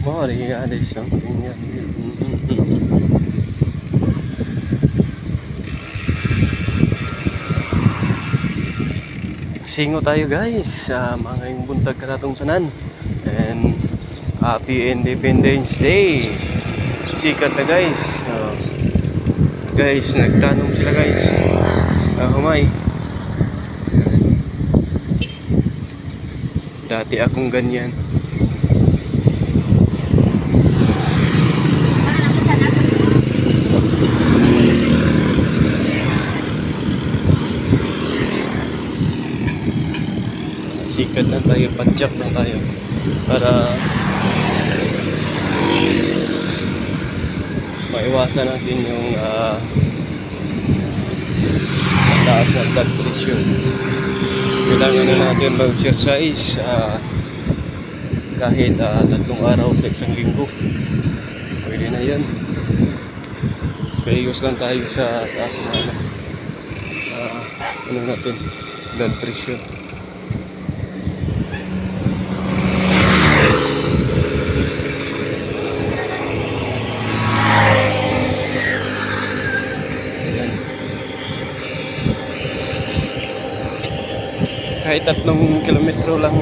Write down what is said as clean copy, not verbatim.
Mori nga there's something yan. Singo tayo guys sa mga yung buntag karatong tanan. And happy Independence Day. Sikat na guys. Guys, nagtanong sila guys. Humay. Dati akong ganyan. Sikat na tayo, padjak na tayo para maiwasan natin yung taas na blood pressure. Kailangan na natin mag-exercise kahit 3 araw sa isang linggo. Pwede na yan. Payos lang tayo sa taas na ano natin, blood pressure. Kahit 3 kilometro lang